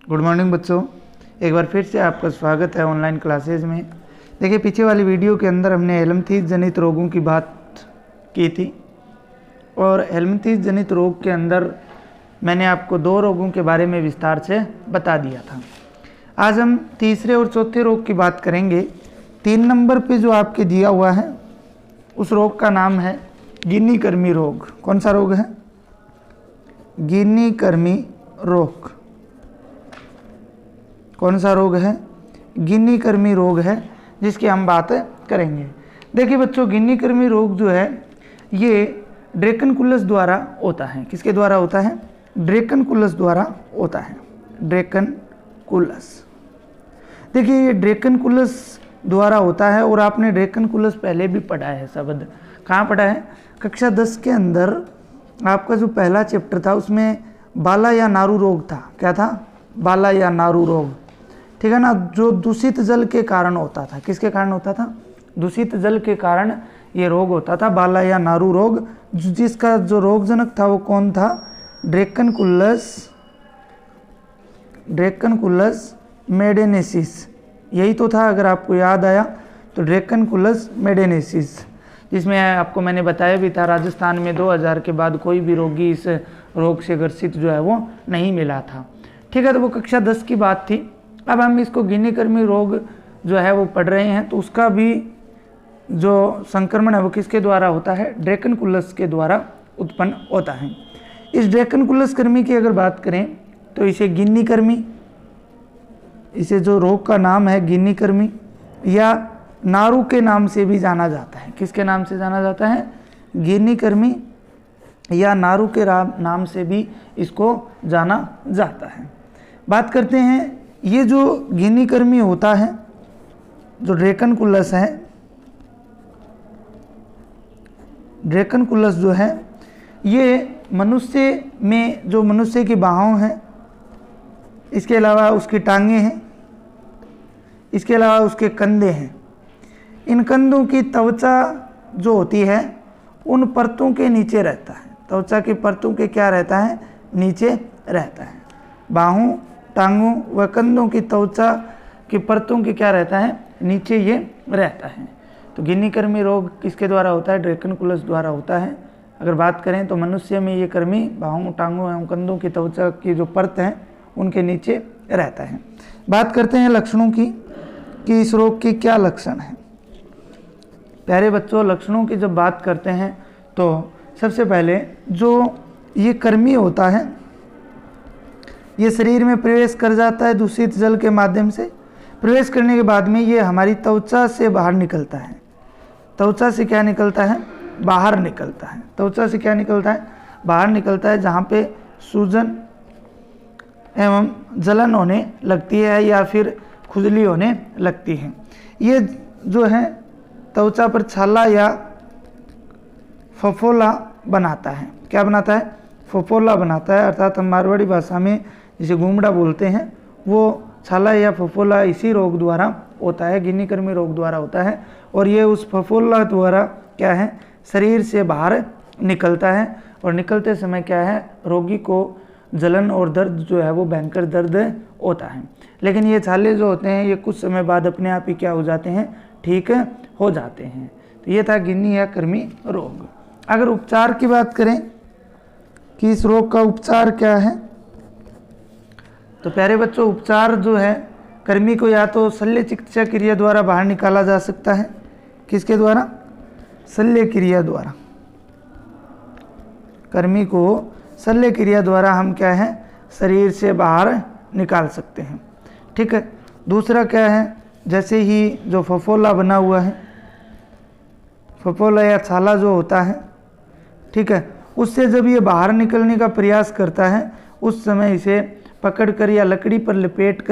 Good morning बच्चों, एक बार फिर से आपका स्वागत है ऑनलाइन क्लासेज में। देखिए, पीछे वाली वीडियो के अंदर हमने हेलमिंथेस जनित रोगों की बात की थी और हेलमिंथेस जनित रोग के अंदर मैंने आपको 2 रोगों के बारे में विस्तार से बता दिया था। आज हम तीसरे और चौथे रोग की बात करेंगे। 3 नंबर पे जो आपके दिया हुआ है उस रोग का नाम है गिनी कृमि रोग। कौन सा रोग है? गिनी कृमि रोग। कौन सा रोग है? गिनी कृमि रोग है, जिसकी हम बात करेंगे। देखिए बच्चों, गिनी कृमि रोग जो है ये ड्रैकनकुलस द्वारा होता है। किसके द्वारा होता है? ड्रैकनकुलस द्वारा होता है। ड्रैकनकुलस। देखिए, ये ड्रैकनकुलस द्वारा होता है और आपने ड्रैकनकुलस पहले भी पढ़ा है शब्द। कहाँ पढ़ा है? कक्षा 10 के अंदर आपका जो पहला चैप्टर था उसमें बाला या नारू रोग था। क्या था? बाला या नारू रोग, ठीक है ना, जो दूषित जल के कारण होता था। किसके कारण होता था? दूषित जल के कारण ये रोग होता था, बाला या नारू रोग। जिसका जो रोगजनक था वो कौन था? ड्रैकनकुलस मेडेनेसिस। यही तो था, अगर आपको याद आया तो ड्रैकनकुलस मेडेनेसिस, जिसमें आपको मैंने बताया भी था राजस्थान में 2000 के बाद कोई भी रोगी इस रोग से ग्रसित जो है वो नहीं मिला था। ठीक है, तो वो कक्षा 10 की बात थी। अब हम इसको गिनी कृमि रोग जो है वो पढ़ रहे हैं, तो उसका भी जो संक्रमण है वो किसके द्वारा होता है? ड्रैकनकुलस के द्वारा उत्पन्न होता है। इस ड्रैकनकुलस कृमि की अगर बात करें तो इसे गिनी कृमि, इसे जो रोग का नाम है गिनी कृमि या नारू के नाम से भी जाना जाता है। किसके नाम से जाना जाता है? गिनी कृमि या नारू के नाम से भी इसको जाना जाता है। बात करते हैं, ये जो गिनी कृमि होता है, जो ड्रैकनकुलस है, ड्रैकनकुलस जो है ये मनुष्य में जो मनुष्य की बाहों हैं, इसके अलावा उसकी टांगें हैं, इसके अलावा उसके कंधे हैं। इन कंधों की त्वचा जो होती है उन परतों के नीचे रहता है। त्वचा की परतों के क्या रहता है? नीचे रहता है। बाहों, टांगों व कंधों की त्वचा की परतों के क्या रहता है? नीचे ये रहता है। तो गिनी कृमि रोग किसके द्वारा होता है? ड्रैकनकुलस द्वारा होता है। अगर बात करें तो मनुष्य में ये कृमि बाहों, टांगों एवं कंधों की त्वचा की जो परत है उनके नीचे रहता है। बात करते हैं लक्षणों की कि इस रोग के क्या लक्षण हैं। प्यारे बच्चों, लक्षणों की जब बात करते हैं तो सबसे पहले जो ये कृमि होता है ये शरीर में प्रवेश कर जाता है दूषित जल के माध्यम से। प्रवेश करने के बाद में ये हमारी त्वचा से बाहर निकलता है। त्वचा से क्या निकलता है? बाहर निकलता है। त्वचा से क्या निकलता है? बाहर निकलता है, जहाँ पे सूजन एवं जलन होने लगती है या फिर खुजली होने लगती है। ये जो है त्वचा पर छाला या फफोला बनाता है। क्या बनाता है? फफोला बनाता है, अर्थात हम मारवाड़ी भाषा में जिसे गुमड़ा बोलते हैं, वो छाला या फफोला इसी रोग द्वारा होता है, गिनी कृमि रोग द्वारा होता है। और ये उस फफोला द्वारा क्या है? शरीर से बाहर निकलता है और निकलते समय क्या है? रोगी को जलन और दर्द जो है वो भयंकर दर्द होता है। लेकिन ये छाले जो होते हैं ये कुछ समय बाद अपने आप ही क्या हो जाते हैं? ठीक हो जाते हैं। तो ये था गिनी या कृमि रोग। अगर उपचार की बात करें कि इस रोग का उपचार क्या है, तो प्यारे बच्चों, उपचार जो है कृमि को या तो शल्य चिकित्सा क्रिया द्वारा बाहर निकाला जा सकता है। किसके द्वारा? शल्य क्रिया द्वारा। कृमि को शल्य क्रिया द्वारा हम क्या है? शरीर से बाहर निकाल सकते हैं। ठीक है। दूसरा क्या है? जैसे ही जो फफोला बना हुआ है, फफोला या छाला जो होता है, ठीक है, उससे जब ये बाहर निकलने का प्रयास करता है उस समय इसे पकड़कर या लकड़ी पर लपेट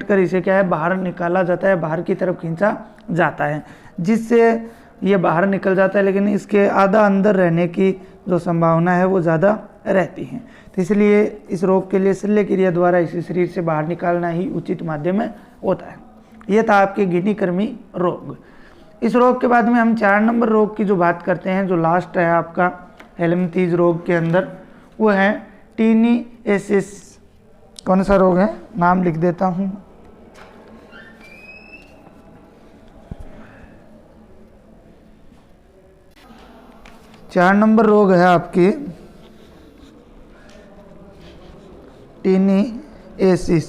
कर इसे क्या है? बाहर निकाला जाता है, बाहर की तरफ खींचा जाता है, जिससे ये बाहर निकल जाता है। लेकिन इसके आधा अंदर रहने की जो संभावना है वो ज़्यादा रहती है। तो इसलिए इस रोग के लिए शल्य क्रिया द्वारा इसे शरीर से बाहर निकालना ही उचित माध्यम होता है। ये था आपके गिनी कृमि रोग। इस रोग के बाद में हम 4 नंबर रोग की जो बात करते हैं, जो लास्ट है आपका हेलमिंथेस रोग के अंदर, वो है टीनिएसिस कौन सा रोग है, नाम लिख देता हूँ। चार नंबर रोग है आपकी टीनिएसिस।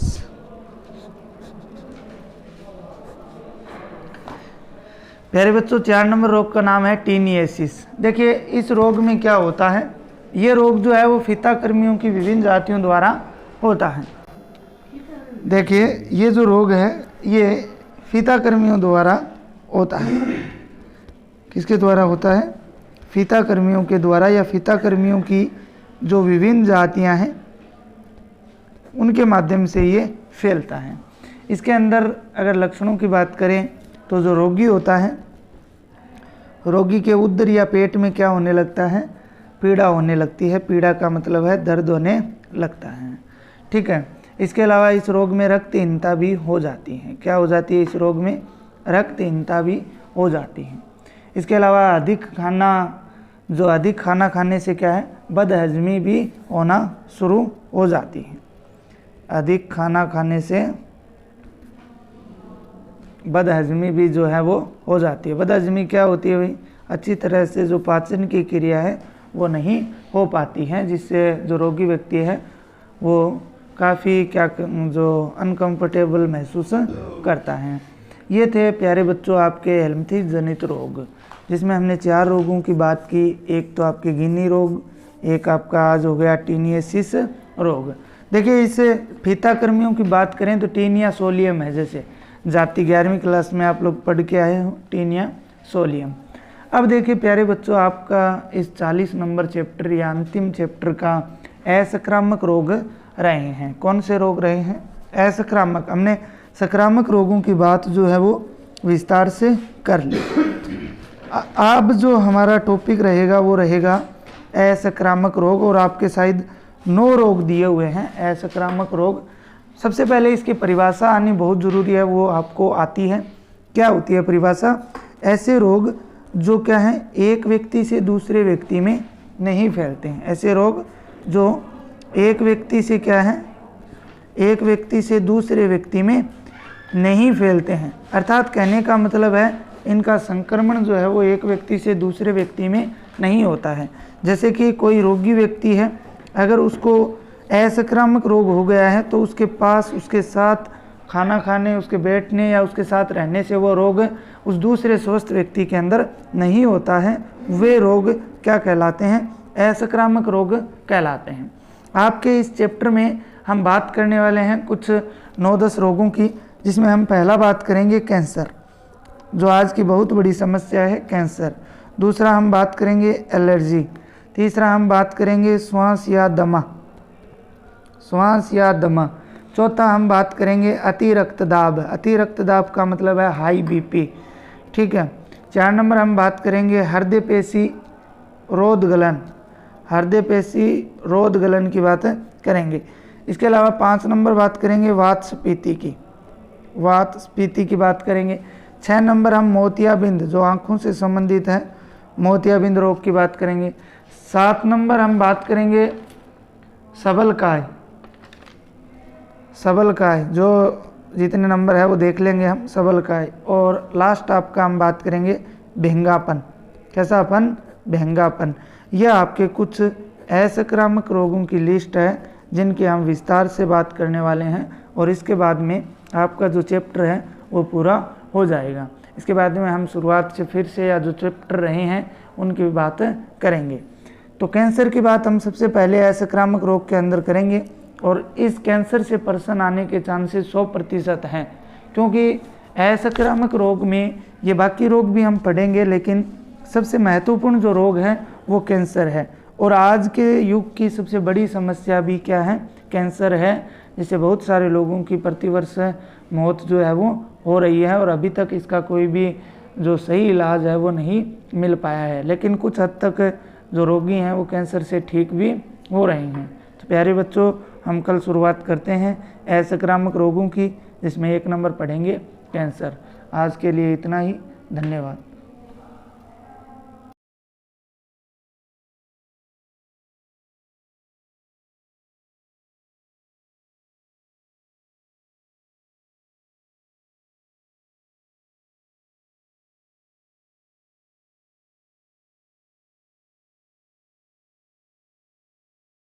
प्यारे बच्चों, 4 नंबर रोग का नाम है टीनिएसिस। देखिए इस रोग में क्या होता है, ये रोग जो है वो फीताकृमियों की विभिन्न जातियों द्वारा होता है। देखिए ये जो रोग है ये फीताकृमियों द्वारा होता है। किसके द्वारा होता है? फीताकृमियों के द्वारा, या फीताकृमियों की जो विभिन्न जातियां हैं उनके माध्यम से ये फैलता है। इसके अंदर अगर लक्षणों की बात करें तो जो रोगी होता है, रोगी के उदर या पेट में क्या होने लगता है? पीड़ा होने लगती है। पीड़ा का मतलब है दर्द होने लगता है, ठीक है। इसके अलावा इस रोग में रक्तहीनता भी हो जाती है। क्या हो जाती है? इस रोग में रक्तहीनता भी हो जाती है। इसके अलावा अधिक खाना खाने से क्या है? बदहजमी भी होना शुरू हो जाती है। अधिक खाना खाने से बदहजमी भी जो है वो हो जाती है। बदहजमी क्या होती है भाई? अच्छी तरह से जो पाचन की क्रिया है वो नहीं हो पाती है, जिससे जो रोगी व्यक्ति है वो काफ़ी जो अनकंफर्टेबल महसूस करता है। ये थे प्यारे बच्चों आपके हेल्मथी जनित रोग, जिसमें हमने 4 रोगों की बात की। एक तो आपके गिनी रोग, एक आपका आज हो गया टीनिएसिस रोग। देखिए इस फीताकृमियों की बात करें तो टीनिया सोलियम है, जैसे जाति 11वीं क्लास में आप लोग पढ़ के आए हो, टीनिया सोलियम। अब देखिए प्यारे बच्चों, आपका इस 40 नंबर चैप्टर या अंतिम चैप्टर का असंक्रामक रोग रहे हैं। कौन से रोग रहे हैं? असंक्रामक। हमने संक्रामक रोगों की बात जो है वो विस्तार से कर ली। अब जो हमारा टॉपिक रहेगा वो रहेगा असंक्रामक रोग, और आपके शायद 9 रोग दिए हुए हैं असंक्रामक रोग। सबसे पहले इसकी परिभाषा आनी बहुत ज़रूरी है, वो आपको आती है। क्या होती है परिभाषा? ऐसे रोग जो क्या है एक व्यक्ति से दूसरे व्यक्ति में नहीं फैलते हैं। ऐसे रोग जो एक व्यक्ति से क्या है, एक व्यक्ति से दूसरे व्यक्ति में नहीं फैलते हैं। अर्थात कहने का मतलब है इनका संक्रमण जो है वो एक व्यक्ति से दूसरे व्यक्ति में नहीं होता है। जैसे कि कोई रोगी व्यक्ति है, अगर उसको असंक्रामक रोग हो गया है तो उसके पास, उसके साथ खाना खाने, उसके बैठने या उसके साथ रहने से वो रोग उस दूसरे स्वस्थ व्यक्ति के अंदर नहीं होता है। वे रोग क्या कहलाते हैं? असंक्रामक रोग कहलाते हैं। आपके इस चैप्टर में हम बात करने वाले हैं कुछ 9-10 रोगों की, जिसमें हम पहला बात करेंगे कैंसर, जो आज की बहुत बड़ी समस्या है, कैंसर। दूसरा हम बात करेंगे एलर्जी। तीसरा हम बात करेंगे श्वास या दमा। चौथा हम बात करेंगे अति रक्तदाब। अति रक्तदाब का मतलब है हाई बीपी, ठीक है। 4 नंबर हम बात करेंगे हृदय पेशी रोधगलन। हृदय पेशी रोधगलन की बात करेंगे। इसके अलावा 5 नंबर बात करेंगे वात स्फीति की। वात स्फीति की बात करेंगे। 6 नंबर हम मोतियाबिंद, जो आँखों से संबंधित है, मोतियाबिंद रोग की बात करेंगे। 7 नंबर हम बात करेंगे सबलकाय। सबलकाय, जो जितने नंबर है वो देख लेंगे हम, सबलकाय। और लास्ट आपका हम बात करेंगे भेंगापन। कैसापन? भेंगापन। यह आपके कुछ असंक्रामक रोगों की लिस्ट है जिनकी हम विस्तार से बात करने वाले हैं, और इसके बाद में आपका जो चैप्टर है वो पूरा हो जाएगा। इसके बाद में हम शुरुआत से फिर से, या जो चैप्टर रहे हैं उनकी बात करेंगे। तो कैंसर की बात हम सबसे पहले असंक्रामक रोग के अंदर करेंगे, और इस कैंसर से पर्सन आने के चांसेस 100% हैं, क्योंकि असंक्रामक रोग में ये बाकी रोग भी हम पढ़ेंगे, लेकिन सबसे महत्वपूर्ण जो रोग है वो कैंसर है। और आज के युग की सबसे बड़ी समस्या भी क्या है? कैंसर है, जिससे बहुत सारे लोगों की प्रतिवर्ष मौत जो है वो हो रही है, और अभी तक इसका कोई भी जो सही इलाज है वो नहीं मिल पाया है। लेकिन कुछ हद तक जो रोगी हैं वो कैंसर से ठीक भी हो रहे हैं। तो प्यारे बच्चों, हम कल शुरुआत करते हैं असंक्रामक रोगों की, जिसमें 1 नंबर पढ़ेंगे कैंसर। आज के लिए इतना ही, धन्यवाद।